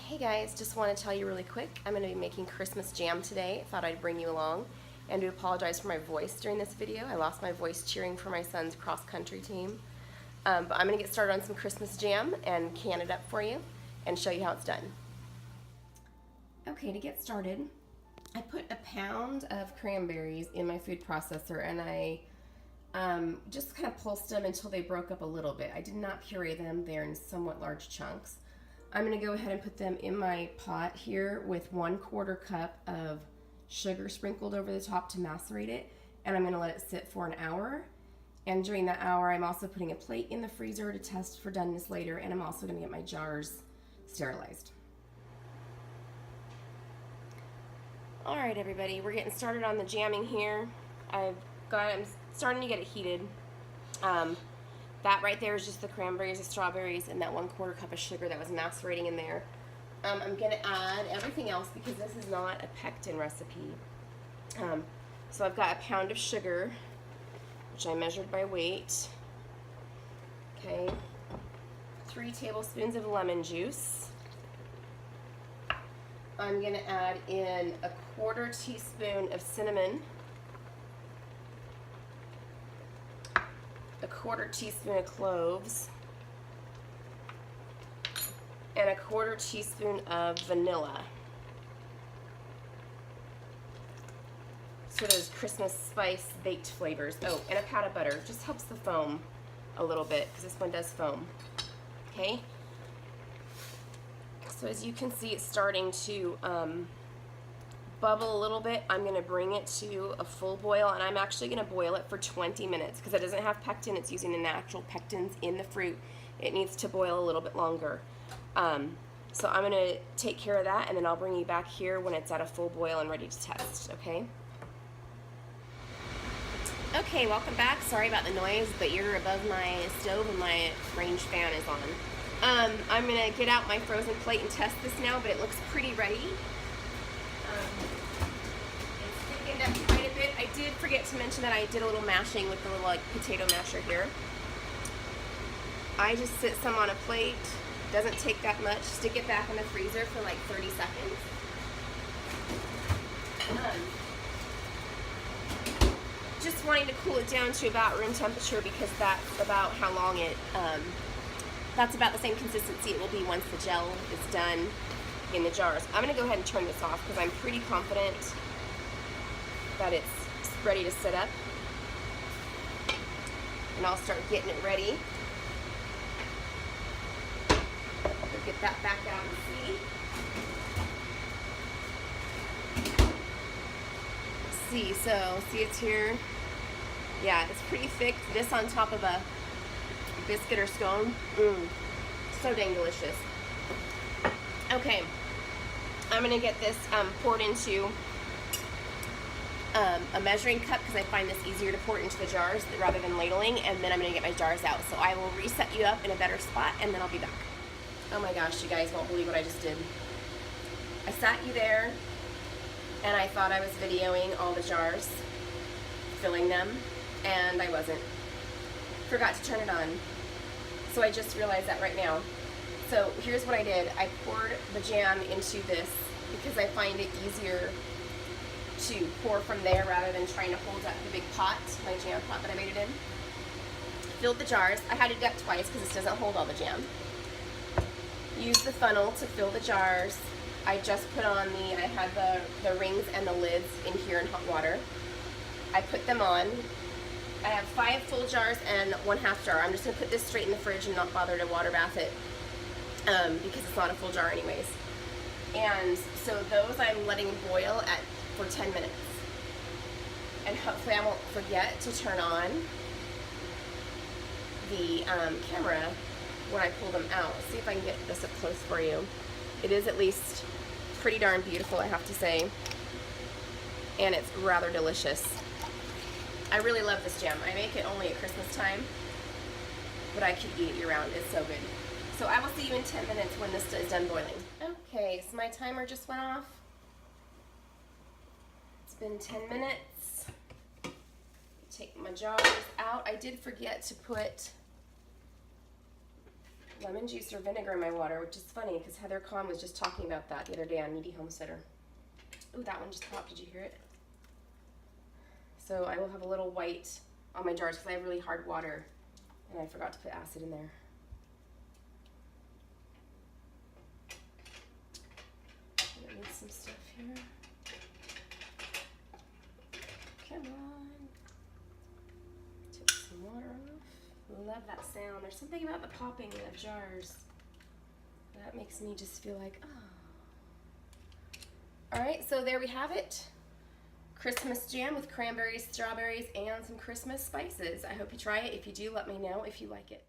Hey guys, just want to tell you really quick, I'm going to be making Christmas jam today. I thought I'd bring you along and to apologize for my voice during this video. I lost my voice cheering for my son's cross-country team. But I'm going to get started on some Christmas jam and can it up for you and show you how it's done. Okay, to get started, I put a pound of cranberries in my food processor and I just kind of pulsed them until they broke up a little bit. I did not puree them, they're in somewhat large chunks. I'm going to go ahead and put them in my pot here with 1/4 cup of sugar sprinkled over the top to macerate it, and I'm going to let it sit for an hour. And during that hour, I'm also putting a plate in the freezer to test for doneness later, and I'm also going to get my jars sterilized. Alright everybody, we're getting started on the jamming here. I'm starting to get it heated. That right there is just the cranberries, the strawberries, and that 1/4 cup of sugar that was macerating in there. I'm going to add everything else because this is not a pectin recipe. So I've got a pound of sugar, which I measured by weight. Okay, 3 tablespoons of lemon juice. I'm going to add in a 1/4 teaspoon of cinnamon, a 1/4 teaspoon of cloves, and a 1/4 teaspoon of vanilla. So those Christmas spice baked flavors. Oh, and a pat of butter. Just helps the foam a little bit because this one does foam. Okay? So as you can see, it's starting to bubble a little bit. I'm going to bring it to a full boil, and I'm actually going to boil it for 20 minutes because it doesn't have pectin. It's using the natural pectins in the fruit. It needs to boil a little bit longer. So I'm going to take care of that, and then I'll bring you back here when it's at a full boil and ready to test, okay? Okay, welcome back. Sorry about the noise, but you're above my stove and my range fan is on. I'm going to get out my frozen plate and test this now, but it looks pretty ready. It's thickened up quite a bit. I did forget to mention that I did a little mashing with the little potato masher here. I just sit some on a plate. Doesn't take that much. Stick it back in the freezer for like 30 seconds. Just wanting to cool it down to about room temperature because that's about how long it, that's about the same consistency it will be once the gel is done in the jars. I'm going to go ahead and turn this off because I'm pretty confident that it's ready to sit up. And I'll start getting it ready. I'll get that back out and see. So see it's here. Yeah, it's pretty thick. This on top of a biscuit or scone. So dang delicious. Okay, I'm going to get this poured into a measuring cup because I find this easier to pour into the jars rather than ladling, and then I'm going to get my jars out. So I will reset you up in a better spot, and then I'll be back. Oh my gosh, you guys won't believe what I just did. I sat you there, and I thought I was videoing all the jars, filling them, and I wasn't. Forgot to turn it on. So I just realized that right now. So here's what I did. I poured the jam into this because I find it easier to pour from there rather than trying to hold up the big pot, my jam pot that I made it in. Filled the jars. I had it up twice because this doesn't hold all the jam. Used the funnel to fill the jars. I just put on I had the rings and the lids in here in hot water. I put them on. I have 5 full jars and 1/2 jar. I'm just going to put this straight in the fridge and not bother to water bath it because it's not a full jar anyways. And so those I'm letting boil for 10 minutes. And hopefully I won't forget to turn on the camera when I pull them out. Let's see if I can get this up close for you. It is at least pretty darn beautiful, I have to say. And it's rather delicious. I really love this jam. I make it only at Christmas time, but I could eat it year round. It's so good. So I will see you in 10 minutes when this is done boiling. Okay, so my timer just went off. It's been 10 minutes. Take my jars out. I did forget to put lemon juice or vinegar in my water, which is funny because Heather Kahn was just talking about that the other day on Needy Homesteader. Ooh, that one just popped. Did you hear it? So I will have a little white on my jars because I have really hard water and I forgot to put acid in there. I need some stuff here. Come on. Take some water off. Love that sound. There's something about the popping of jars that makes me just feel like, oh. All right, so there we have it. Christmas jam with cranberries, strawberries, and some Christmas spices. I hope you try it. If you do, let me know if you like it.